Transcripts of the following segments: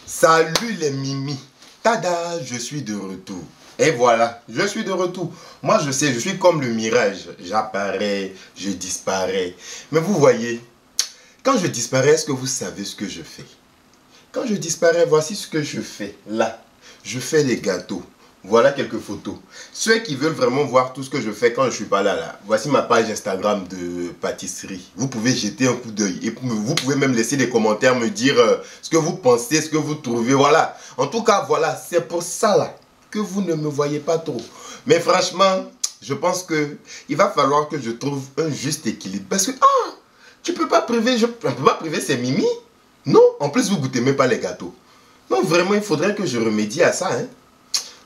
Salut les mimi. Tada, je suis de retour. Et voilà, je suis de retour. Moi, je sais, je suis comme le mirage. J'apparais, je disparais. Mais vous voyez, quand je disparais, est-ce que vous savez ce que je fais? Quand je disparais, voici ce que je fais. Là, je fais les gâteaux. Voilà quelques photos. Ceux qui veulent vraiment voir tout ce que je fais quand je suis pas là, voici ma page Instagram de pâtisserie. Vous pouvez jeter un coup d'œil et vous pouvez même laisser des commentaires, me dire ce que vous pensez, ce que vous trouvez. Voilà. En tout cas, voilà, c'est pour ça là que vous ne me voyez pas trop. Mais franchement, je pense que il va falloir que je trouve un juste équilibre. Parce que, tu peux pas priver, on peut pas priver ces mimi. Non, en plus vous goûtez même pas les gâteaux. Non, vraiment, il faudrait que je remédie à ça, hein.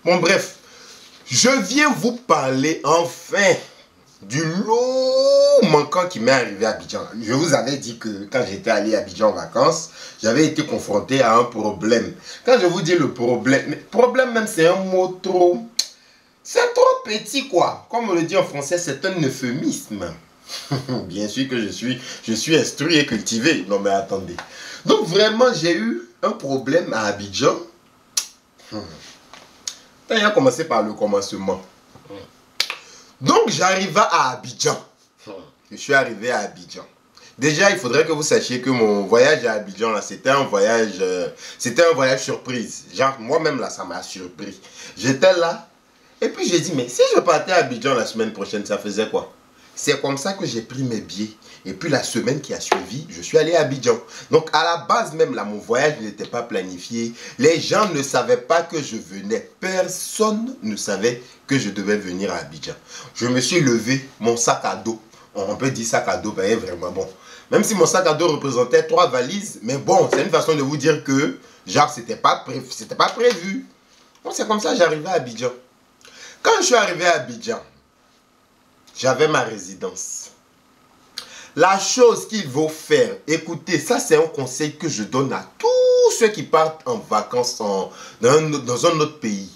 Bon, bref, je viens vous parler enfin du lot manquant qui m'est arrivé à Abidjan. Je vous avais dit que quand j'étais allé à Abidjan en vacances, j'avais été confronté à un problème. Quand je vous dis le problème même c'est un mot trop... C'est trop petit quoi. Comme on le dit en français, c'est un euphémisme. Bien sûr que je suis instruit et cultivé. Non mais attendez. Donc vraiment j'ai eu un problème à Abidjan. Il a commencé par le commencement. Donc j'arrive à Abidjan. Je suis arrivé à Abidjan. Déjà, il faudrait que vous sachiez que mon voyage à Abidjan, là, c'était un voyage surprise. Genre, moi-même, là, ça m'a surpris. J'étais là, et puis j'ai dit, mais si je partais à Abidjan la semaine prochaine, ça faisait quoi? C'est comme ça que j'ai pris mes billets. Et puis la semaine qui a suivi, je suis allé à Abidjan. Donc à la base même, là, mon voyage n'était pas planifié. Les gens ne savaient pas que je venais. Personne ne savait que je devais venir à Abidjan. Je me suis levé, mon sac à dos. On peut dire sac à dos, ben, vraiment bon. Même si mon sac à dos représentait 3 valises, mais bon, c'est une façon de vous dire que, genre, c'était pas prévu. Bon, c'est comme ça que j'arrivais à Abidjan. Quand je suis arrivé à Abidjan, j'avais ma résidence. La chose qu'il faut faire, écoutez, ça c'est un conseil que je donne à tous ceux qui partent en vacances dans un autre pays.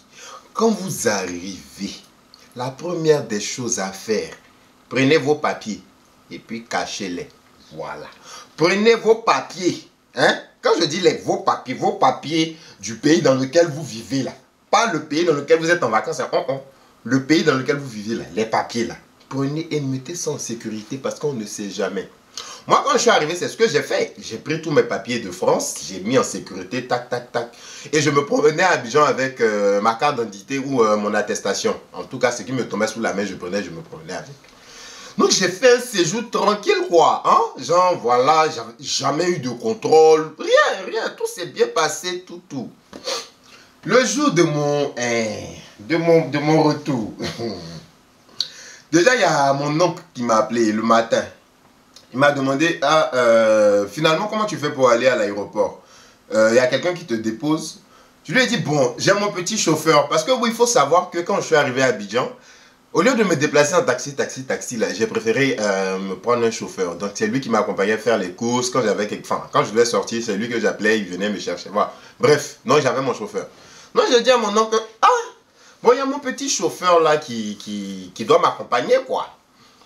Quand vous arrivez, la première des choses à faire, prenez vos papiers et puis cachez-les. Voilà. Prenez vos papiers. Hein? Quand je dis vos papiers du pays dans lequel vous vivez là. Pas le pays dans lequel vous êtes en vacances. Le pays dans lequel vous vivez là. Les papiers là. Prenez et mettez ça en sécurité parce qu'on ne sait jamais. Moi, quand je suis arrivé, c'est ce que j'ai fait. J'ai pris tous mes papiers de France, j'ai mis en sécurité, tac, tac, tac. Et je me promenais à Abidjan avec ma carte d'identité ou mon attestation. En tout cas, ce qui me tombait sous la main, je me promenais avec. Donc, j'ai fait un séjour tranquille, quoi. Hein? Genre, voilà, j'avais jamais eu de contrôle. Rien, tout s'est bien passé, tout. Le jour de mon retour... Déjà, il y a mon oncle qui m'a appelé le matin. Il m'a demandé, finalement, comment tu fais pour aller à l'aéroport? Il y a quelqu'un qui te dépose. Je lui ai dit, bon, j'ai mon petit chauffeur. Parce que oui, il faut savoir que quand je suis arrivé à Abidjan, au lieu de me déplacer en taxi, là, j'ai préféré me prendre un chauffeur. Donc, c'est lui qui m'accompagnait faire les courses. Quand je devais sortir, c'est lui que j'appelais, il venait me chercher. Voilà. Bref, non, j'avais mon chauffeur. Non, j'ai dit à mon oncle, bon, il y a mon petit chauffeur là qui doit m'accompagner, quoi.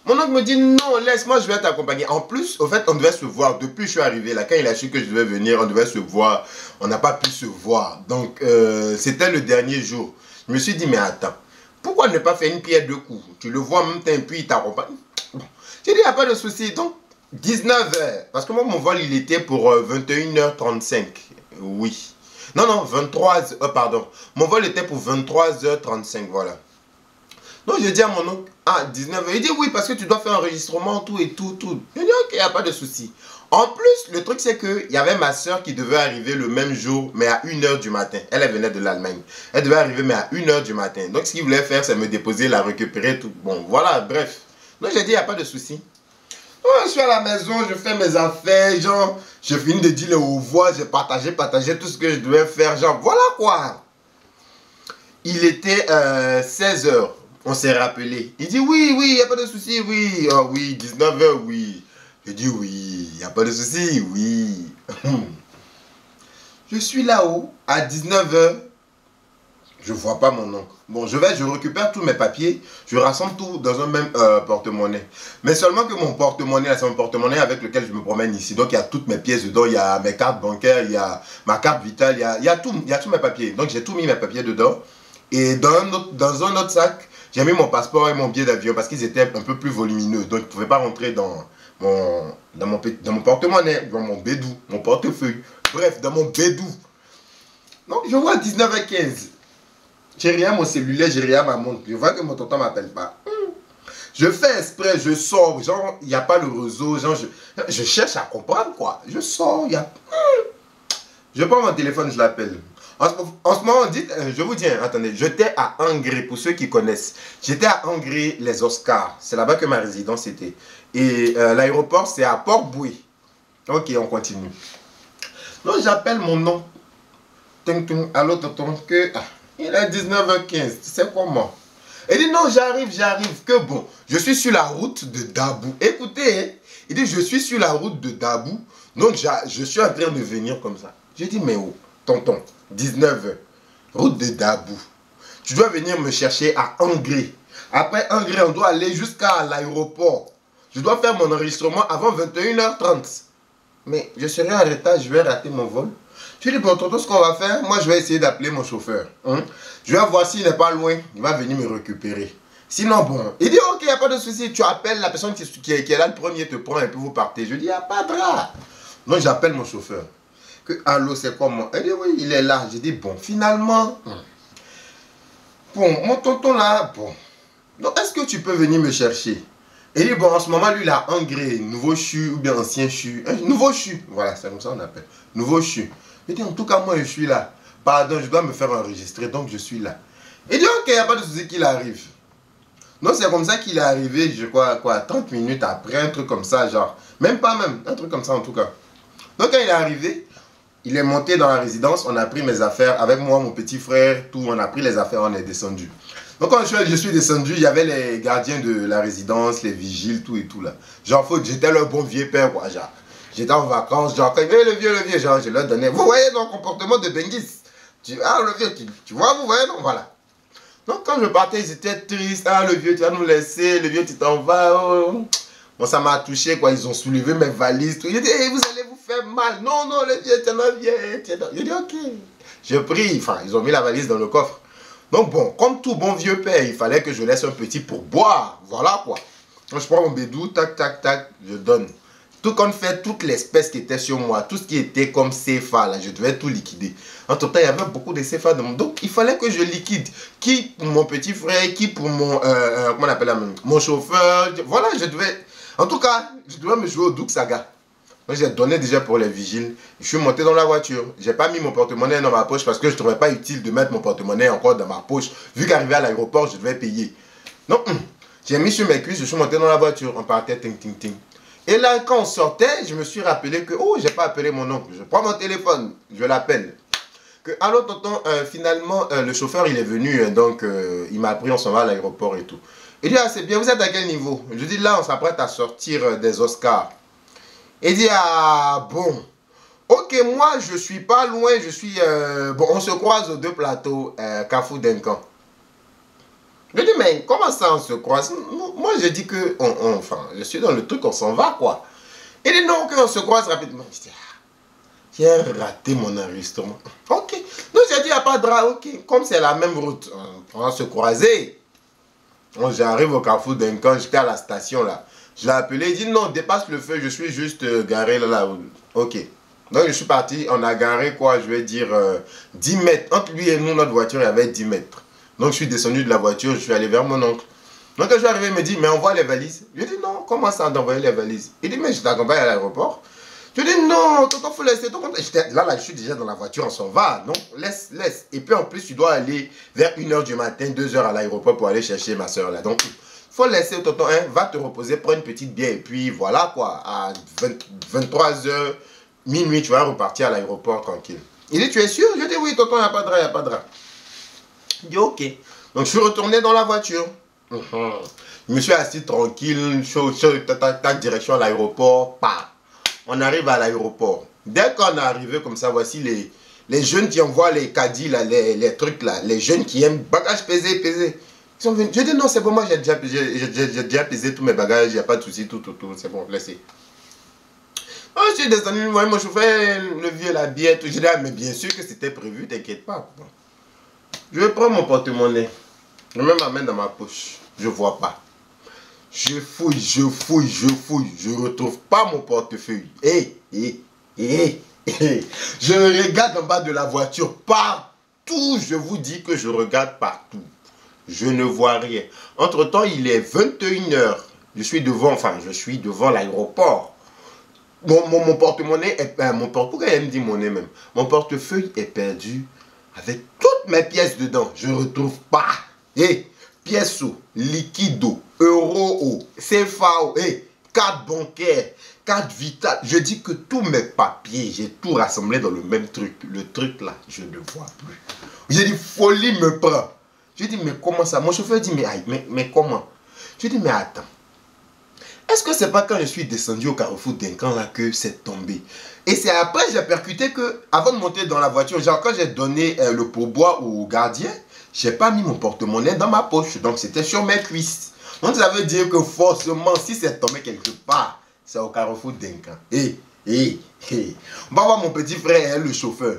Mon oncle me dit, non, laisse-moi, je vais t'accompagner. En plus, au fait, on devait se voir. Depuis que je suis arrivé là, quand il a su que je devais venir, on devait se voir. On n'a pas pu se voir. Donc, c'était le dernier jour. Je me suis dit, mais attends, pourquoi ne pas faire une pierre deux coups? Tu le vois en même temps, puis il t'accompagne. Bon. J'ai dit, il n'y a pas de souci. Donc, 19h. Parce que moi, mon vol, il était pour 21h35. Oui. Non, 23h, pardon. Mon vol était pour 23h35, voilà. Donc, je dis à mon oncle, 19h. Il dit, oui, parce que tu dois faire un enregistrement, tout. Je dis, ok, il n'y a pas de souci. En plus, le truc, c'est qu'il y avait ma soeur qui devait arriver le même jour, mais à 1h du matin. Elle venait de l'Allemagne. Elle devait arriver, mais à 1h du matin. Donc, ce qu'il voulait faire, c'est me déposer, la récupérer, tout. Bon, voilà, bref. Donc, j'ai dit, il n'y a pas de souci. Je suis à la maison, je fais mes affaires, genre, je finis de dire les au revoir, j'ai partagé tout ce que je devais faire, genre, voilà quoi. Il était 16h, on s'est rappelé. Il dit, oui, il n'y a pas de souci, oui. Oh oui, 19h, oui. Je dis, oui, il n'y a pas de souci, oui. Je suis là-haut, à 19h, Je vois pas mon oncle. Bon, je récupère tous mes papiers, je rassemble tout dans un même porte-monnaie. Mais seulement que mon porte-monnaie, c'est un porte-monnaie avec lequel je me promène ici. Donc il y a toutes mes pièces dedans, il y a mes cartes bancaires, il y a ma carte vitale, il y a tous mes papiers. Donc j'ai tout mis mes papiers dedans. Et dans un autre sac, j'ai mis mon passeport et mon billet d'avion parce qu'ils étaient un peu plus volumineux. Donc ils ne pouvaient pas rentrer dans mon porte-monnaie, dans mon bédou, mon portefeuille. Bref, dans mon bédou. Donc je vois 19h15. J'ai rien à mon cellulaire, j'ai rien à ma montre. Je vois que mon tonton ne m'appelle pas. Je fais exprès, je sors. Genre, il n'y a pas le réseau. Genre, je cherche à comprendre quoi. Je sors, il y a... Je prends mon téléphone, je l'appelle. En ce moment, je vous dis, attendez, j'étais à Angré, pour ceux qui connaissent. J'étais à Angré, les Oscars. C'est là-bas que ma résidence était. Et l'aéroport, c'est à Port-Bouilly. Ok, on continue. Donc, j'appelle mon nom. Allô, tonton, que... il est 19h15, tu sais comment? Il dit non, j'arrive, que bon, je suis sur la route de Dabou. Écoutez, hein, il dit je suis sur la route de Dabou, donc je suis en train de venir comme ça. J'ai dit mais oh, tonton, 19h, route de Dabou. Tu dois venir me chercher à Angré. Après Angré, on doit aller jusqu'à l'aéroport. Je dois faire mon enregistrement avant 21h30. Mais je serai en retard, je vais rater mon vol. Je lui dis, bon, tonton, ce qu'on va faire, moi, je vais essayer d'appeler mon chauffeur. Hein? Je vais voir s'il n'est pas loin, il va venir me récupérer. Sinon, bon, il dit, ok, il n'y a pas de souci, tu appelles la personne qui est là le premier, te prend et puis vous partez. Je dis, il n'y a pas de drap. Donc, j'appelle mon chauffeur. Allô, c'est comment? Il dit, oui, il est là. Je dis, bon, finalement, bon, mon tonton là, bon, donc, est-ce que tu peux venir me chercher? Il dit, bon, en ce moment, lui, il a Angré, nouveau CHU ou bien ancien CHU. Nouveau CHU, voilà, c'est comme ça qu'on appelle. Nouveau CHU. Il dit, en tout cas, moi, je suis là. Pardon, je dois me faire enregistrer, donc je suis là. Il dit, ok, il n'y a pas de souci qu'il arrive. Donc, c'est comme ça qu'il est arrivé, je crois, quoi, 30 minutes après, un truc comme ça, genre. Même pas même, un truc comme ça, en tout cas. Donc, quand il est arrivé, il est monté dans la résidence, on a pris mes affaires. Avec moi, mon petit frère, tout, on a pris les affaires, on est descendu. Donc, quand je suis descendu, il y avait les gardiens de la résidence, les vigiles, tout et tout, là. Genre, j'étais leur bon vieux père, quoi, genre. J'étais en vacances, genre, quand le vieux, genre, je leur donnais. Vous voyez mon comportement de Benguis. Le vieux, tu vois, vous voyez, non, voilà. Donc, quand je partais, ils étaient tristes. Ah, le vieux, tu vas nous laisser, le vieux, tu t'en vas. Oh. Bon, ça m'a touché, quoi. Ils ont soulevé mes valises, tout. Ils dit, hey, vous allez vous faire mal. Non, non, le vieux, tu en viens. J'ai dit, ok. J'ai pris, enfin, ils ont mis la valise dans le coffre. Donc, bon, comme tout bon vieux père, il fallait que je laisse un petit pour boire. Voilà, quoi. Donc, je prends mon bédou, tac, tac, tac, je donne. Tout compte fait, toute l'espèce qui était sur moi, tout ce qui était comme CFA, là, je devais tout liquider. En tout temps, il y avait beaucoup de CFA dans mon... Donc, il fallait que je liquide. Qui pour mon petit frère, qui pour mon... comment on appelle là, mon chauffeur. Voilà, je devais... En tout cas, je devais me jouer au Douk Saga. Donc, j'ai donné déjà pour les vigiles. Je suis monté dans la voiture. Je n'ai pas mis mon porte-monnaie dans ma poche parce que je ne trouvais pas utile de mettre mon porte-monnaie encore dans ma poche. Vu qu'arrivé à l'aéroport, je devais payer. Donc, j'ai mis sur mes cuisses, je suis monté dans la voiture. On partait, ting, ting, ting. Et là, quand on sortait, je me suis rappelé que, oh, j'ai pas appelé mon oncle. Je prends mon téléphone, je l'appelle. Allô, tonton, finalement, le chauffeur, il est venu, donc il m'a pris, on s'en va à l'aéroport et tout. Il dit, ah, c'est bien, vous êtes à quel niveau? Je dis, là, on s'apprête à sortir des Oscars. Il dit, ah, bon. Ok, moi, je suis pas loin, je suis... bon, on se croise aux deux plateaux, Carrefour d'Encan. Je dis, mais comment ça on se croise? Moi, je dis que, enfin, je suis dans le truc, on s'en va, quoi. Il dit, non, qu'on se croise rapidement. Je dis, ah, j'ai raté mon enregistrement. Ok. Donc, j'ai dit, il n'y a pas de drap, ok. Comme c'est la même route, on va se croiser. Donc, j'arrive au Carrefour d'Encan, j'étais à la station, là. Je l'ai appelé, il dit, non, dépasse le feu, je suis juste garé, là. Ok. Donc, je suis parti, on a garé, quoi, je vais dire, 10 mètres. Entre lui et nous, notre voiture, il y avait 10 mètres. Donc, je suis descendu de la voiture, je suis allé vers mon oncle. Donc, quand je suis arrivé, il me dit, mais envoie les valises. Je dis, non, comment ça d'envoyer les valises? Il dit, mais je t'accompagne à l'aéroport. Je dis, non, tonton, faut laisser. Là, je suis déjà dans la voiture, on s'en va. Donc, laisse. Et puis, en plus, tu dois aller vers 1h du matin, 2h à l'aéroport pour aller chercher ma soeur là. Donc, faut laisser, tonton, hein, va te reposer, prends une petite bière. Et puis, voilà, quoi, à 23h, minuit, tu vas repartir à l'aéroport tranquille. Il dit, tu es sûr? Je dis, oui, tonton, il n'y a pas de drap, il n'y a pas de drap. Il dit, ok. Donc, je suis retourné dans la voiture. Je me suis assis tranquille, direction à l'aéroport. On arrive à l'aéroport. Dès qu'on est arrivé comme ça, voici Les jeunes qui envoient les caddies, là, les trucs là, les jeunes qui aiment bagages pesés. Ils sont venus. Je dis non, c'est bon, moi j'ai déjà pesé tous mes bagages, il n'y a pas de souci, tout, c'est bon, laissez. Oh, je suis descendu, moi, mon chauffeur, le vieux, la bière, tout. Je dis, ah, mais bien sûr que c'était prévu, t'inquiète pas. Je prends mon porte-monnaie, je mets ma main dans ma poche, je vois pas. Je fouille, je retrouve pas mon portefeuille. Je regarde en bas de la voiture, partout, je vous dis que je regarde partout. Je ne vois rien. Entre-temps, il est 21 h. Je suis devant l'aéroport. Mon porte-monnaie est pourquoi elle me dit monnaie même? Mon portefeuille est perdu avec toutes mes pièces dedans. Je ne retrouve pas. Pièces liquido, euro, CFA, carte bancaire, carte vitale. Je dis que tous mes papiers, j'ai tout rassemblé dans le même truc. Le truc là, je ne vois plus. J'ai dit, folie me prend. Je dis, mais comment ça? Mon chauffeur dit, mais comment? Je dis, mais attends. Est-ce que c'est pas quand je suis descendu au carrefour d'Incan là que c'est tombé? Et c'est après j'ai percuté que, avant de monter dans la voiture, genre quand j'ai donné le pourboire au gardien, j'ai pas mis mon porte-monnaie dans ma poche. Donc c'était sur mes cuisses. Donc ça veut dire que forcément, si c'est tombé quelque part, c'est au carrefour d'Incan. On va voir mon petit frère, le chauffeur.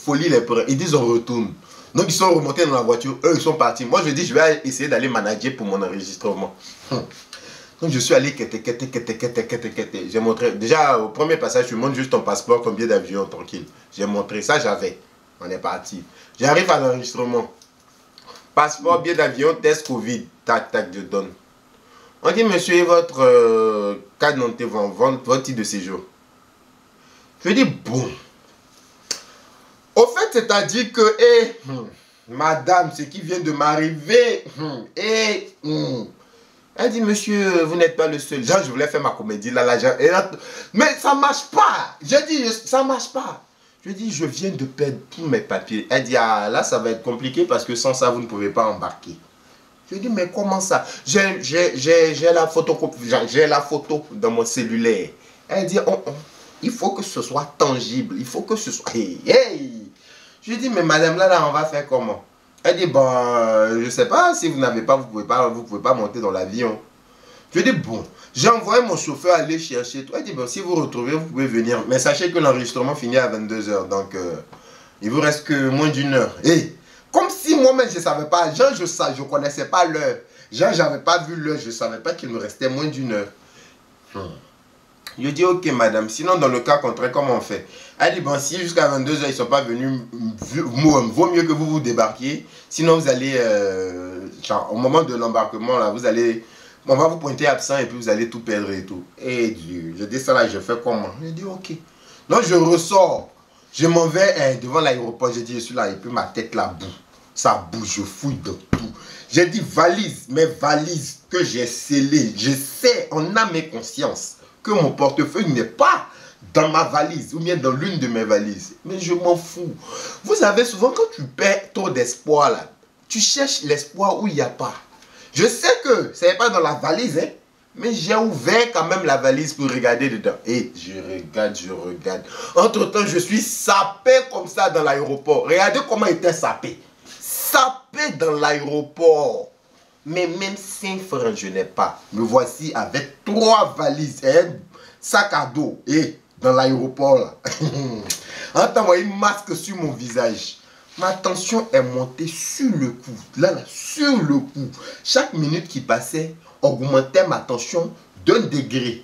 Folie les prêts. Ils disent on retourne. Donc ils sont remontés dans la voiture. Eux, ils sont partis. Moi, je dis, je vais essayer d'aller manager pour mon enregistrement. Donc je suis allé j'ai montré, déjà au premier passage, je montre juste ton passeport, ton billet d'avion, tranquille. J'ai montré ça, j'avais. On est parti. J'arrive à l'enregistrement. Passeport, billet d'avion, test Covid. Tac, tac, je donne. On dit, monsieur, votre carte d'identité, votre titre de séjour. Je dis, bon. Au fait, c'est-à-dire que, madame, ce qui vient de m'arriver, elle dit, monsieur, vous n'êtes pas le seul. Genre, je voulais faire ma comédie là, mais ça ne marche pas. Je dis, ça ne marche pas. Je dis, je viens de perdre tous mes papiers. Elle dit, ah, là, ça va être compliqué parce que sans ça, vous ne pouvez pas embarquer. Je dis, mais comment ça? J'ai la photocopie, j'ai la photo dans mon cellulaire. Elle dit, il faut que ce soit tangible. Il faut que ce soit... Je dis, mais madame, là, on va faire comment? Elle dit, bon, je ne sais pas, si vous n'avez pas, vous pouvez pas monter dans l'avion. Je dis, bon, j'ai envoyé mon chauffeur aller chercher tout. Elle dit, bon, si vous retrouvez, vous pouvez venir. Mais sachez que l'enregistrement finit à 22 h. Donc, il vous reste que moins d'une heure. Comme si moi-même, je ne savais pas. Genre, je ne connaissais pas l'heure. Genre, je n'avais pas vu l'heure. Je ne savais pas qu'il me restait moins d'une heure. Je dis, ok, madame, sinon, dans le cas contraire, comment on fait? Elle dit, bon, si jusqu'à 22 h, ils ne sont pas venus, vaut mieux que vous vous débarquiez. Sinon, vous allez, genre, au moment de l'embarquement, là, vous allez, on va vous pointer absent et puis vous allez tout perdre et tout. Et Dieu, je dis ça là, je fais comment? Je dis, ok. Donc, je ressors. Je m'en vais devant l'aéroport. Je dis, je suis là et puis ma tête là boue. Ça bouge, je fouille de tout. J'ai dit, mes valises que j'ai scellées. Je sais, en âme et conscience, que mon portefeuille n'est pas dans ma valise ou bien dans l'une de mes valises. Mais je m'en fous. Vous savez, souvent quand tu perds trop d'espoir là, tu cherches l'espoir où il n'y a pas. Je sais que ce n'est pas dans la valise, hein, mais j'ai ouvert quand même la valise pour regarder dedans. Et je regarde. Entre-temps, je suis sapé comme ça dans l'aéroport. Regardez comment il était sapé. Sapé dans l'aéroport. Mais même 5 francs, je n'ai pas. Me voici avec 3 valises et un sac à dos. Et dans l'aéroport, là. En temps, un masque sur mon visage. Ma tension est montée sur le coup. Là, sur le coup. Chaque minute qui passait augmentait ma tension d'1 degré.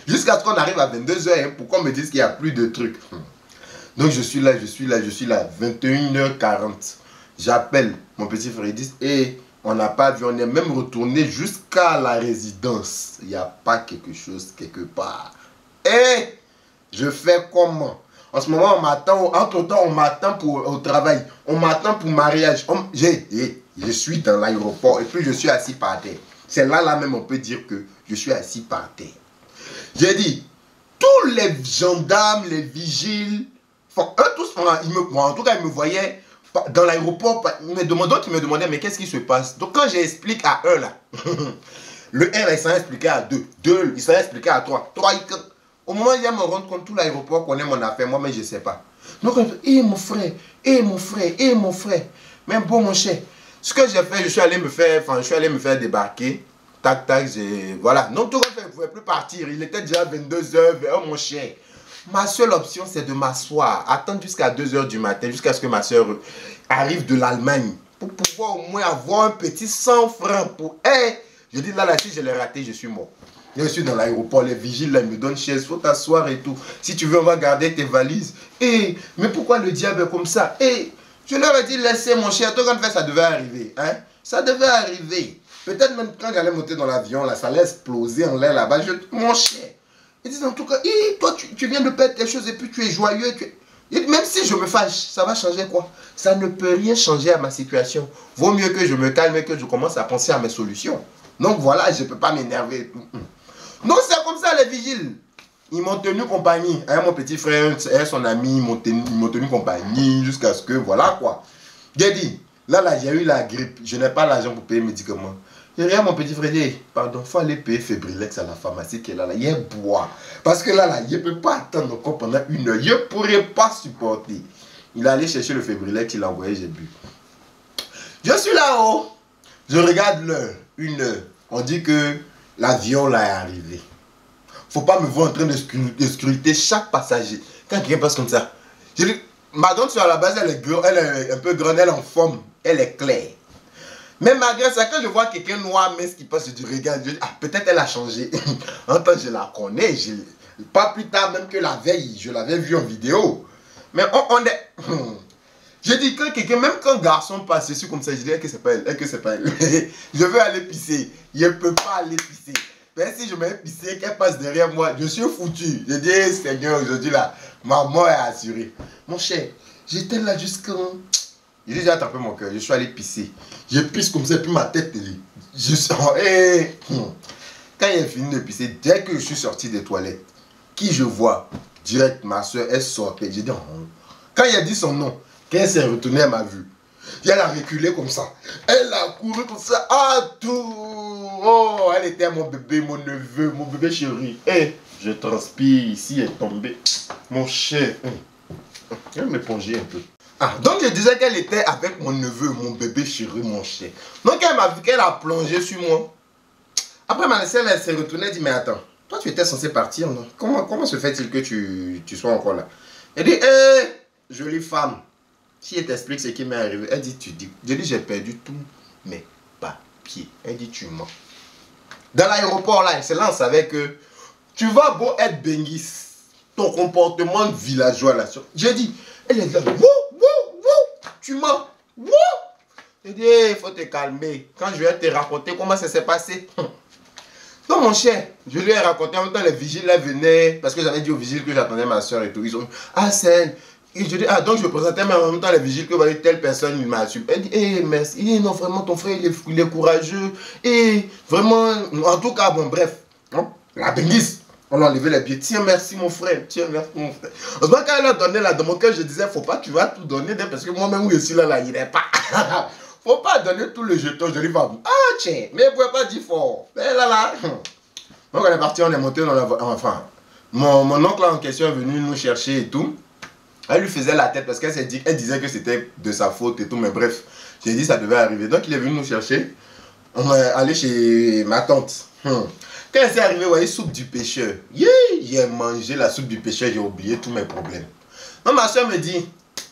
Jusqu'à ce qu'on arrive à 22 h. Hein, pourquoi on me dise qu'il n'y a plus de trucs? Donc, je suis là. 21 h 40. J'appelle mon petit frère. Il dit, on n'a pas vu, on est même retourné jusqu'à la résidence. Il n'y a pas quelque chose quelque part. Je fais comment? En ce moment, on m'attend, entre-temps, on m'attend au travail. On m'attend pour mariage. Je suis dans l'aéroport et puis je suis assis par terre. C'est là même on peut dire que je suis assis par terre. J'ai dit, tous les gendarmes, les vigiles, en tout cas, ils me voyaient dans l'aéroport, ils me demandaient, mais qu'est-ce qui se passe? Donc quand j'explique à un là, le 1 là, il s'en a expliqué à 2, 2, il s'en a expliqué à 3, 3, au moment où il me rendre compte, tout l'aéroport connaît mon affaire, moi mais je ne sais pas. Donc, mon frère, mon frère, mon frère. Mais bon, mon cher, ce que j'ai fait, je suis allé me faire débarquer. Tac, tac, voilà. Donc, tout le monde ne pouvait plus partir. Il était déjà 22h. Oh, mon cher. Ma seule option, c'est de m'asseoir, attendre jusqu'à 2h du matin, jusqu'à ce que ma soeur arrive de l'Allemagne, pour pouvoir au moins avoir un petit 100 francs pour... Je dis là, si je l'ai raté, je suis mort. Je suis dans l'aéroport, les vigiles là, ils me donnent chaise, il faut t'asseoir et tout. Si tu veux, on va garder tes valises. Mais pourquoi le diable est comme ça? Je leur ai dit, laissez mon cher, toi quand ça devait arriver. Hein? Ça devait arriver. Peut-être même quand j'allais monter dans l'avion, là, ça allait exploser en l'air là-bas. Mon cher. Ils disent en tout cas, toi tu viens de perdre les choses et puis tu es joyeux. Même si je me fâche, ça va changer quoi? Ça ne peut rien changer à ma situation. Vaut mieux que je me calme et que je commence à penser à mes solutions. Donc voilà, je ne peux pas m'énerver. Donc c'est comme ça les vigiles. Ils m'ont tenu compagnie. Mon petit frère et son ami, ils m'ont tenu compagnie jusqu'à ce que, voilà quoi. J'ai dit, là, j'ai eu la grippe. Je n'ai pas l'argent pour payer les médicaments. Et rien, mon petit frère, pardon, il faut aller payer Febrilex à la pharmacie qui est là. Il boit. Parce que là, il ne peut pas attendre encore pendant 1 heure. Il ne pourrait pas supporter. Il est allé chercher le Febrilex, il l'a envoyé, j'ai bu. Je suis là-haut. Je regarde l'heure, 1h. On dit que l'avion là est arrivé. Faut pas me voir en train de scruter chaque passager. Quand quelqu'un passe comme ça. Je dis, ma grande soeur à la base, elle est un peu grande, elle est en forme, elle est claire. Mais malgré ça, quand je vois quelqu'un noir, mince qui passe, je dis, regarde, je dis, peut-être elle a changé. En temps, je la connais. Pas plus tard, même que la veille, je l'avais vue en vidéo. Mais on est... Je dis, quand quelqu'un, même quand un garçon passe dessus comme ça, je dis, que c'est pas elle, que c'est pas elle. Je veux aller pisser. Je ne peux pas aller pisser. Mais si je vais pisser, qu'elle passe derrière moi, je suis foutu. Je dis, Seigneur, aujourd'hui là, ma mort est assurée. Mon cher, j'étais là jusqu'en... J'ai déjà attrapé mon cœur, je suis allé pisser. Je pisse comme ça, puis ma tête, je sors. Quand il a fini de pisser, dès que je suis sorti des toilettes, qui je vois, direct, ma soeur, elle sortait. J'ai dit, quand il a dit son nom, quand elle s'est retournée, elle m'a vu. Elle a reculé comme ça. Elle a couru comme ça. Tout. Oh, elle était mon bébé, mon neveu, mon bébé chéri. Je transpire, ici est tombé. Mon cher. Je vais m'éponger un peu. Donc je disais qu'elle était avec mon neveu, mon bébé chéri, mon cher. Donc elle m'a vu qu'elle a plongé sur moi. Après ma soeur, elle s'est retournée et dit, mais attends, toi tu étais censé partir, non? Comment se fait-il que tu sois encore là? Elle dit, jolie femme. Si elle t'explique ce qui m'est arrivé, elle dit, tu dis. Je dis, j'ai perdu tous mes papiers. Elle dit, tu mens. Dans l'aéroport là, c'est là on savait que tu vas beau être Bengis, ton comportement de villageois là. J'ai dit, elle est là, tu mens. J'ai dit, il faut te calmer. Quand je vais te raconter comment ça s'est passé. Donc mon cher, je lui ai raconté en même temps les vigiles là venaient, parce que j'avais dit aux vigiles que j'attendais ma soeur et tout. Ils ont dit, c'est elle. Et je dis, donc je me présentais mais en même temps les vigiles que voilà, telle personne il m'a su. Elle dit, merci. Il dit, non vraiment ton frère il est courageux. Et vraiment, en tout cas, bon bref. La Bengis. On a enlevé les pieds. Tiens, merci mon frère. Tiens, merci mon frère. Heureusement, quand elle a donné là, dans mon cœur, je disais, faut pas, tu vas tout donner, parce que moi-même, où je suis là, il n'est pas. Faut pas donner tout le jeton. Je lui dis, tiens, mais vous pouvez pas dire fort. Mais là. Donc, on est parti, on est monté dans la voiture. Enfin, mon oncle en question est venu nous chercher et tout. Elle lui faisait la tête parce qu'elle disait que c'était de sa faute et tout, mais bref, j'ai dit ça devait arriver. Donc, il est venu nous chercher. On est allé chez ma tante. Quand elle s'est arrivée, vous voyez, soupe du pêcheur. J'ai mangé la soupe du pêcheur, j'ai oublié tous mes problèmes. Donc ma soeur me dit,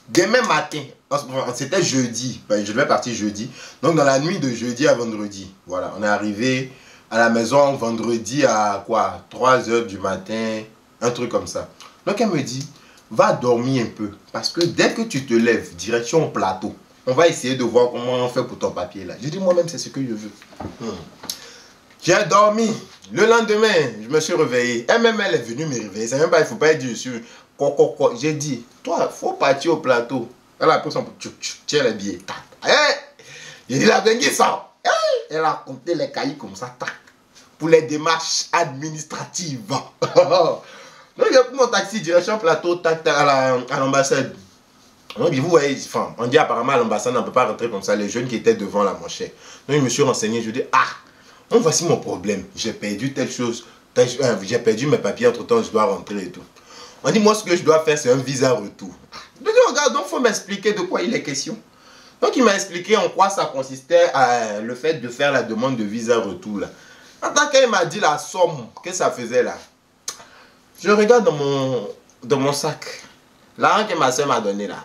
demain matin, c'était jeudi, je devais partir jeudi. Donc dans la nuit de jeudi à vendredi, voilà, on est arrivé à la maison vendredi à quoi, 3h du matin, un truc comme ça. Donc elle me dit, va dormir un peu, parce que dès que tu te lèves, direction au plateau, on va essayer de voir comment on fait pour ton papier là. J'ai dit, moi-même, c'est ce que je veux. J'ai dormi. Le lendemain, je me suis réveillé. Elle-même, elle est venue me réveiller. C'est même pas, il ne faut pas être dessus. J'ai dit, toi, il faut partir au plateau. Elle a pris son... Tiens les billets. J'ai dit, la Bengis, ça. Elle a compté les cahiers comme ça. Pour les démarches administratives. Donc, j'ai pris mon taxi, direction plateau, à l'ambassade. Donc, vous voyez, enfin, on dit apparemment à l'ambassade, on ne peut pas rentrer comme ça. Les jeunes qui étaient devant la manchette. Donc, je me suis renseigné. Je dis, voici mon problème. J'ai perdu telle chose. J'ai perdu mes papiers, entre temps, je dois rentrer et tout. On dit, moi, ce que je dois faire, c'est un visa retour. Je dis, regarde, donc, il faut m'expliquer de quoi il est question. Donc, il m'a expliqué en quoi ça consistait, le fait de faire la demande de visa retour, là. En tant qu'il m'a dit la somme que ça faisait, là, je regarde dans mon sac. L'argent que ma soeur m'a donné, là,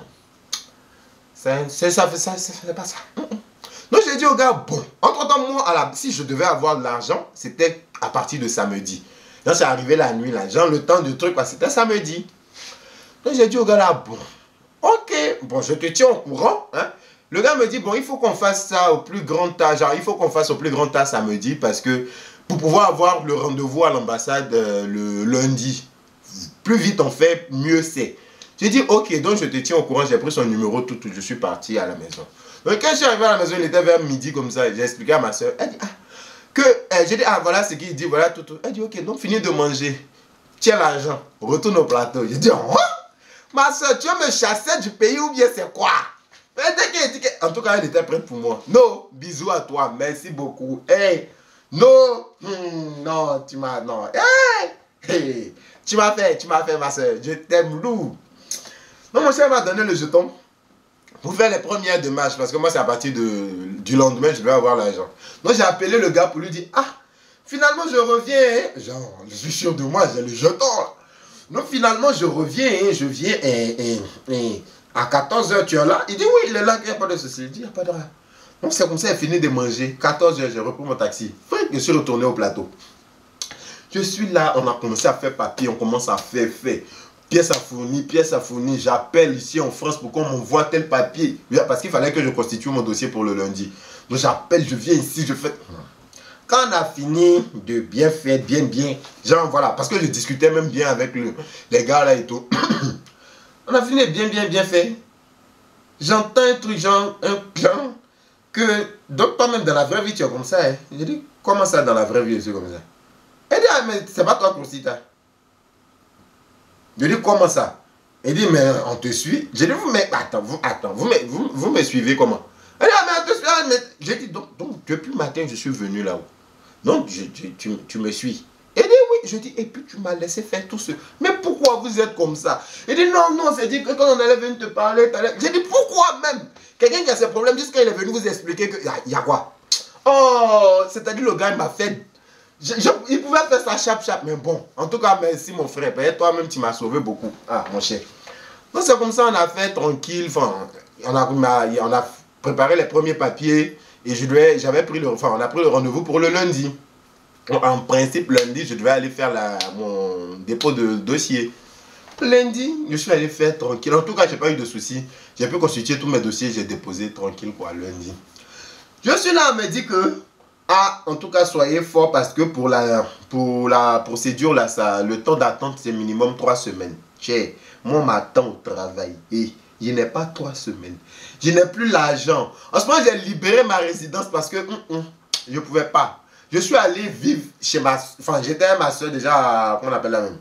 c'est pas ça. Donc, j'ai dit au gars, bon, entre-temps, moi, si je devais avoir de l'argent, c'était à partir de samedi. Donc, c'est arrivé la nuit, là. Genre, le temps de truc, c'était samedi. Donc, j'ai dit au gars, là, bon, ok, bon, je te tiens au courant, hein. Le gars me dit, bon, il faut qu'on fasse ça au plus grand tas, genre, il faut qu'on fasse au plus grand tas samedi, parce que pour pouvoir avoir le rendez-vous à l'ambassade le lundi, plus vite on fait, mieux c'est. J'ai dit, ok, donc je te tiens au courant, j'ai pris son numéro, tout, je suis parti à la maison. Donc, quand je suis arrivé à la maison, il était vers midi comme ça, j'ai expliqué à ma soeur, elle dit, j'ai dit, ah, voilà ce qu'il dit, voilà tout. Elle dit, ok, donc finis de manger, tiens l'argent, retourne au plateau. J'ai dit, oh, ma soeur, tu veux me chasser du pays ou bien c'est quoi? En tout cas, elle était prête pour moi. Non, bisous à toi, merci beaucoup. Hey, non, non, tu m'as, non, hey, tu m'as fait, ma soeur, je t'aime lourd. Donc, mon cher m'a donné le jeton pour faire les premières démarches, parce que moi, c'est à partir du lendemain, je vais avoir l'argent. Donc, j'ai appelé le gars pour lui dire, ah, finalement, je reviens, hein. Genre, je suis sûr de moi, j'ai le jeton. Donc, finalement, je reviens, hein. Je viens, à 14 h, tu es là? Il dit, oui, il est là, il n'y a pas de souci. Il dit, il n'y a pas de rien. Donc, c'est comme ça, il a fini de manger. 14 h, j'ai repris mon taxi. Je suis retourné au plateau. Je suis là, on a commencé à faire papier, on commence à faire. Pièce à fournir, j'appelle ici en France pour qu'on m'envoie tel papier. Parce qu'il fallait que je constitue mon dossier pour le lundi. Donc, j'appelle, je viens ici, je fais... Quand on a fini de bien faire, bien, genre, voilà, parce que je discutais même bien avec les gars là et tout. On a fini bien fait. J'entends un truc, genre, un plan, que, donc toi-même dans la vraie vie, tu es comme ça, hein. J'ai dit, comment ça dans la vraie vie, je suis comme ça? Elle dit, ah, mais c'est pas toi, Constita. Je dis, comment ça? Elle dit, mais on te suit. J'ai dit, mais attends, vous me suivez comment? Elle dit, ah, mais on te suit. Ah, mais... J'ai dit, donc, depuis le matin, je suis venu là-haut. Donc, tu me suis. Elle dit, oui. Je dis, et puis tu m'as laissé faire tout ce... Mais pourquoi vous êtes comme ça? Elle dit, non, c'est dit que quand on allait venir te parler, j'ai dit, pourquoi même? Quelqu'un qui a ses problèmes, juste quand il est venu vous expliquer que... Il y a quoi? Oh, c'est-à-dire le gars, il m'a fait... il pouvait faire ça chap, mais bon. En tout cas, merci mon frère. Toi-même, tu m'as sauvé beaucoup. Ah, mon cher. Donc, c'est comme ça, on a fait tranquille. Enfin, on a préparé les premiers papiers. Et j'avais pris on a pris le rendez-vous pour le lundi. En principe, lundi, je devais aller faire mon dépôt de dossier. Lundi, je suis allé faire tranquille. En tout cas, je n'ai pas eu de soucis. J'ai pu constituer tous mes dossiers. J'ai déposé tranquille, quoi, lundi. Je suis là, on me dit que... Ah, en tout cas, soyez forts parce que pour la procédure, là, le temps d'attente, c'est minimum 3 semaines. Tiens, moi, m'attends au travail. Et je n'ai pas 3 semaines. Je n'ai plus l'argent. En ce moment, j'ai libéré ma résidence parce que je ne pouvais pas. Je suis allé vivre chez Enfin, j'étais avec ma soeur déjà, comment on appelle la même?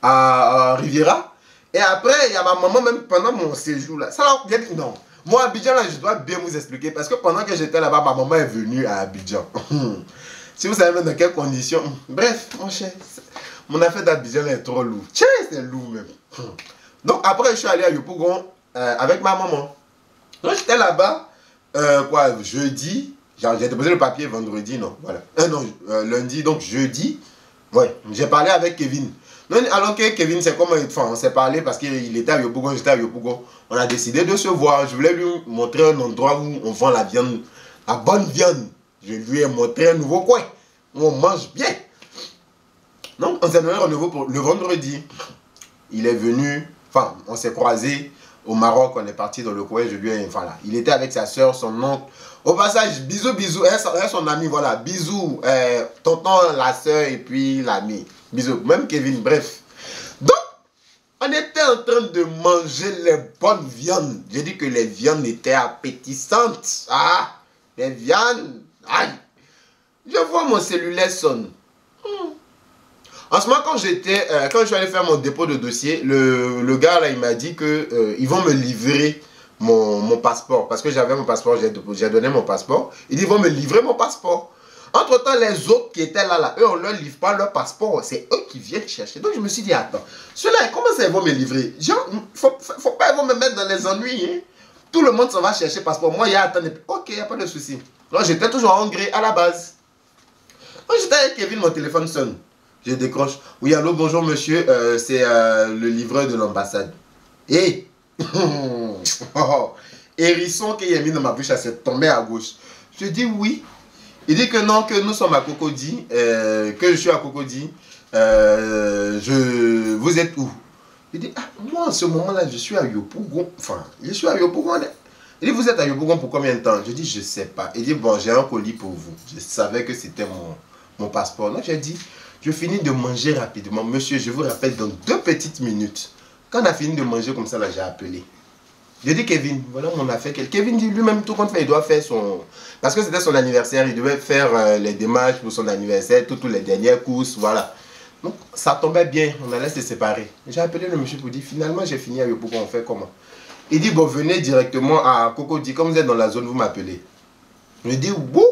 À Riviera. Et après, il y a ma maman, même pendant mon séjour là. Ça, là, non. Moi, à Abidjan, là, je dois bien vous expliquer. Parce que pendant que j'étais là-bas, ma maman est venue à Abidjan. Si vous savez même dans quelles conditions. Bref, mon cher, mon affaire d'Abidjan est trop lourd. Tiens, c'est lourd même. Donc, après, je suis allé à Yopougon avec ma maman. Donc, j'étais là-bas, jeudi. J'ai déposé le papier vendredi, non, voilà. Lundi, donc jeudi. Ouais, j'ai parlé avec Kevin. Alors que Kevin, c'est comme, enfin, on s'est parlé parce qu'il était à Yopougon, j'étais à Yopougon. On a décidé de se voir. Je voulais lui montrer un endroit où on vend la viande, la bonne viande. Je lui ai montré un nouveau coin où on mange bien. Donc, on s'est donné rendez-vous pour le vendredi. Il est venu, enfin, on s'est croisés au Maroc. On est parti dans le coin. Je lui ai, voilà. Il était avec sa soeur, son oncle. Au passage, bisous. Elle, son ami, voilà. Bisous, tonton, la soeur et puis l'ami. Bisous. Même Kevin, bref. Donc, on était en train de manger les bonnes viandes. J'ai dit que les viandes étaient appétissantes. Ah, les viandes. Aïe. Je vois mon cellulaire sonne. En ce moment, quand je suis allé faire mon dépôt de dossier, le gars là, il m'a dit que ils vont me livrer mon passeport. Parce que j'avais mon passeport, j'ai donné mon passeport. Il dit, ils vont me livrer mon passeport. Entre-temps, les autres qui étaient là, eux, on ne leur livre pas leur passeport. C'est eux qui viennent chercher. Donc, je me suis dit, attends, ceux-là, comment ça, ils vont me livrer? Genre, faut pas, ils vont me mettre dans les ennuis. Hein? Tout le monde s'en va chercher passeport. Moi, il y a attendez. Ok, il n'y a pas de souci. Donc, j'étais toujours en Hongrie à la base. Donc, j'étais avec Kevin, mon téléphone sonne. Je décroche. Oui, allô, bonjour, monsieur. C'est le livreur de l'ambassade. Et hérisson qu'il a mis dans ma bouche, ça s'est tombé à gauche. Je dis oui. Il dit que non, que nous sommes à Cocody, que je suis à Cocody. Vous êtes où? Il dit, ah, moi en ce moment-là, je suis à Yopougon. Enfin, je suis à Yopougon. Il dit, vous êtes à Yopougon pour combien de temps? Je dis, je ne sais pas. Il dit, bon, j'ai un colis pour vous. Je savais que c'était mon passeport. Donc j'ai dit, je finis de manger rapidement. Monsieur, je vous rappelle dans 2 petites minutes. Quand on a fini de manger comme ça, là, j'ai appelé. J'ai dit, Kevin, voilà mon affaire. Kevin dit lui-même, tout compte fait, il doit faire son... Parce que c'était son anniversaire, il devait faire les démarches pour son anniversaire, toutes les dernières courses, voilà. Donc, ça tombait bien, on allait se séparer. J'ai appelé le monsieur pour dire, finalement, j'ai fini à Yopougon, on fait comment? Il dit, bon, venez directement à Cocody, comme vous êtes dans la zone, vous m'appelez. Je dis, bon,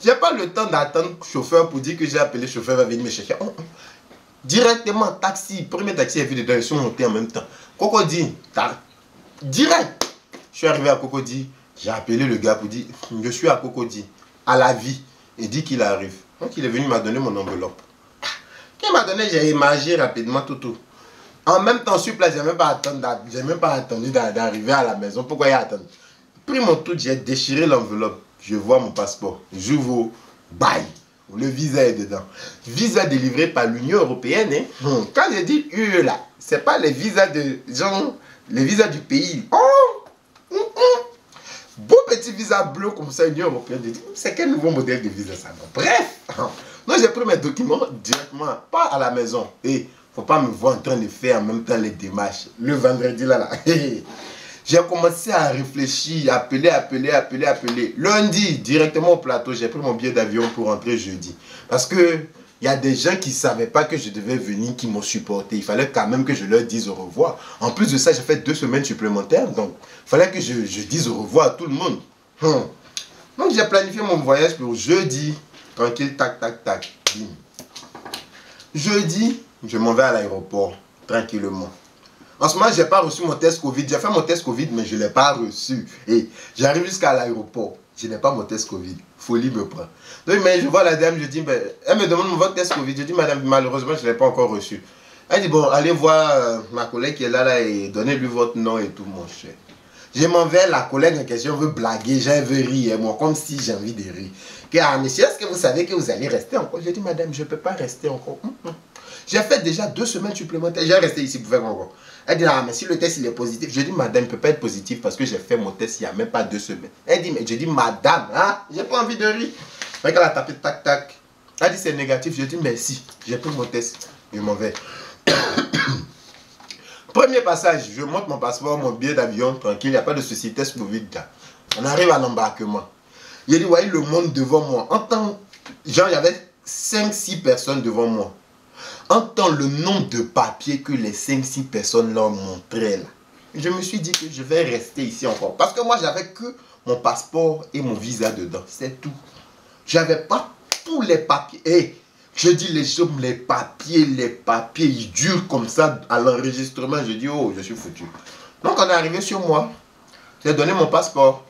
j'ai pas le temps d'attendre le chauffeur pour dire que j'ai appelé le chauffeur, va venir me chercher. Directement, taxi, premier taxi est venu dedans, ils sont montés en même temps. Cocody, direct. Je suis arrivé à Cocody, j'ai appelé le gars pour dire, je suis à Cocody, à la vie. Il dit qu'il arrive. Donc il est venu m'a donné mon enveloppe. Qu'il m'a donné, j'ai imagé rapidement tout. En même temps, sur place, j'ai même pas attendu d'arriver à la maison. Pourquoi il a attendu? Pris mon truc, j'ai déchiré l'enveloppe. Je vois mon passeport. J'ouvre, bye. Le visa est dedans. Visa délivré par l'Union européenne. Hein. Quand j'ai dit UE là, c'est pas les visas de genre, les visas du pays. Oh! Beau petit visa bleu comme ça, Union européenne. C'est quel nouveau modèle de visa ça? Bref, donc j'ai pris mes documents directement, pas à la maison. Et faut pas me voir en train de faire en même temps les démarches. Le vendredi là. J'ai commencé à réfléchir, appeler. Lundi, directement au plateau, j'ai pris mon billet d'avion pour rentrer jeudi. Parce que il y a des gens qui ne savaient pas que je devais venir, qui m'ont supporté. Il fallait quand même que je leur dise au revoir. En plus de ça, j'ai fait 2 semaines supplémentaires. Donc, il fallait que je dise au revoir à tout le monde. Donc, j'ai planifié mon voyage pour jeudi. Tranquille, tac. Bim. Jeudi, je m'en vais à l'aéroport, tranquillement. En ce moment, je n'ai pas reçu mon test Covid. J'ai fait mon test Covid, mais je ne l'ai pas reçu. Et j'arrive jusqu'à l'aéroport. Je n'ai pas mon test Covid. Folie me prend. Donc, mais je vois la dame, je dis, ben, elle me demande votre test Covid. Je dis, madame, malheureusement, je ne l'ai pas encore reçu. Elle dit, bon, allez voir ma collègue qui est là et donnez-lui votre nom et tout, mon cher. Je m'en vais, la collègue en question veut blaguer, elle veut rire, moi, comme si j'ai envie de rire. Ah, monsieur, est-ce que vous savez que vous allez rester encore? Je dis, madame, je ne peux pas rester encore. J'ai fait déjà 2 semaines supplémentaires. J'ai resté ici pour faire encore. Elle dit, ah, mais si le test il est positif. Je dis, madame, il ne peut pas être positif parce que j'ai fait mon test il n'y a même pas 2 semaines. Elle dit, mais je dis, madame, hein, j'ai pas envie de rire. Elle a tapé, tac. Elle dit, c'est négatif. Je dis, merci, j'ai pris mon test. Je m'en vais. Premier passage, je monte mon passeport, mon billet d'avion, tranquille, il n'y a pas de souci, test Covid. On arrive à l'embarquement. Il dit, voyez le monde devant moi. En temps, genre, il y avait 5-6 personnes devant moi. En temps, le nombre de papiers que les 5-6 personnes leur montraient là, je me suis dit que je vais rester ici encore. Parce que moi, j'avais que mon passeport et mon visa dedans. C'est tout. J'avais pas tous les papiers. Et je dis les hommes, les papiers, ils durent comme ça à l'enregistrement. Je dis, oh, je suis foutu. Donc, on est arrivé sur moi. J'ai donné mon passeport.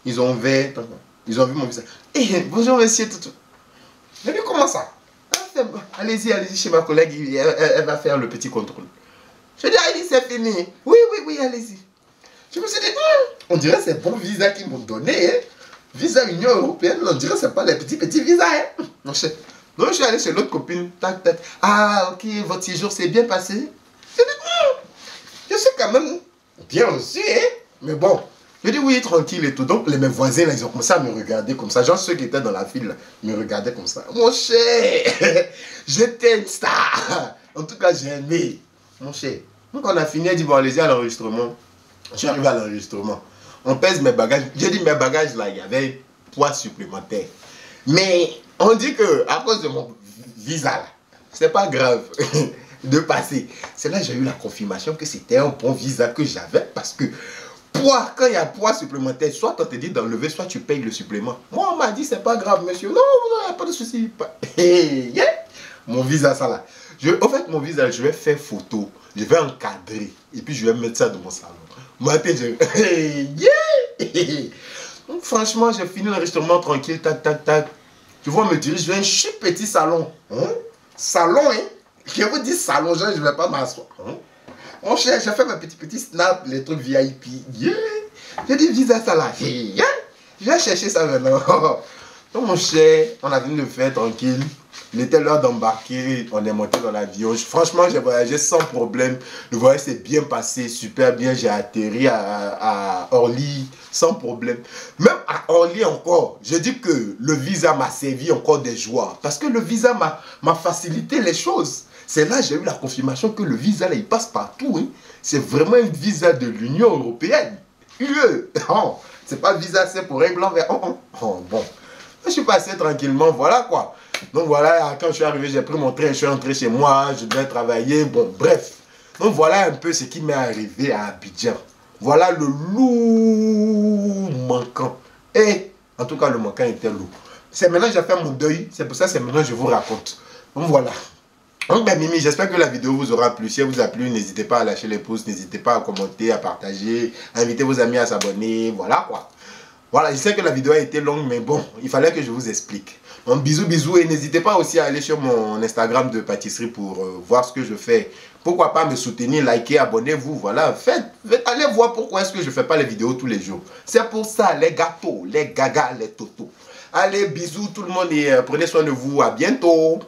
Ils ont vu mon visa. Eh, bonjour monsieur. Je dis, comment ça? Allez-y chez ma collègue, elle va faire le petit contrôle. Je dis, allez, c'est fini. Oui, allez-y. Je me suis dit, on dirait que c'est bon visa qu'ils m'ont donné. Hein. Visa Union Européenne, on dirait que ce n'est pas les petits visas. Hein. Donc, je suis allé chez l'autre copine. Tac. Ah, ok, votre séjour s'est bien passé. Je dis, je suis quand même bien reçu. Hein. Mais bon, je dis, oui, tranquille et tout. Donc, mes voisins, là, ils ont commencé à me regarder comme ça. Genre, ceux qui étaient dans la file, là, me regardaient comme ça. Mon cher, j'étais une star. En tout cas, j'ai aimé. Mon cher. Donc, on a fini, elle dit, bon, allez-y à l'enregistrement. Je suis arrivé à l'enregistrement. On pèse mes bagages. J'ai dit, mes bagages, là, il y avait poids supplémentaire. Mais, on dit que à cause de mon visa, là, c'est pas grave de passer. C'est là que j'ai eu la confirmation que c'était un bon visa que j'avais parce que poids, quand il y a poids supplémentaire, soit on te dit d'enlever, soit tu payes le supplément. Moi, on m'a dit, c'est pas grave, monsieur. Non, non, il n'y a pas de souci. Hey, yeah. Mon visa, ça là. En fait, mon visa, je vais faire photo. Je vais encadrer. Et puis, je vais mettre ça dans mon salon. Matin, je... Hey, yeah. Donc, franchement, j'ai fini l'enregistrement tranquille. Tac, tac, tac. Tu vois, me diriger vers un chic petit salon. Hein? Salon, hein? Je vous dis salon, je ne vais pas m'asseoir. Hein? Mon cher, j'ai fait mes petits snaps, les trucs VIP. Yeah. J'ai dit visa ça là. Yeah. Je vais chercher ça maintenant. Donc mon cher, on a venu le faire tranquille. Il était l'heure d'embarquer. On est monté dans l'avion. Franchement, j'ai voyagé sans problème. Le voyage s'est bien passé, super bien. J'ai atterri à Orly sans problème. Même à Orly encore, je dis que le visa m'a servi encore des joies. Parce que le visa m'a facilité les choses. C'est là que j'ai eu la confirmation que le visa, là, il passe partout. Hein. C'est vraiment un visa de l'Union européenne. UE. Oh, c'est pas visa, c'est pour un blanc vert. Oh, bon. Je suis passé tranquillement, voilà quoi. Donc voilà, quand je suis arrivé, j'ai pris mon train, je suis rentré chez moi, je devais travailler, bon, bref. Donc voilà un peu ce qui m'est arrivé à Abidjan. Voilà le lourd manquant. Et, en tout cas, le manquant était lourd. C'est maintenant que j'ai fait mon deuil, c'est pour ça que c'est maintenant que je vous raconte. Donc voilà. Donc ben Mimi, j'espère que la vidéo vous aura plu. Si elle vous a plu, n'hésitez pas à lâcher les pouces, n'hésitez pas à commenter, à partager, à inviter vos amis à s'abonner, voilà quoi. Voilà, je sais que la vidéo a été longue, mais bon, il fallait que je vous explique. Donc bisous, bisous, et n'hésitez pas aussi à aller sur mon Instagram de pâtisserie pour voir ce que je fais. Pourquoi pas me soutenir, liker, abonnez-vous, voilà. Allez voir pourquoi est-ce que je ne fais pas les vidéos tous les jours. C'est pour ça, les gâteaux, les gagas, les totos. Allez, bisous tout le monde et prenez soin de vous, à bientôt.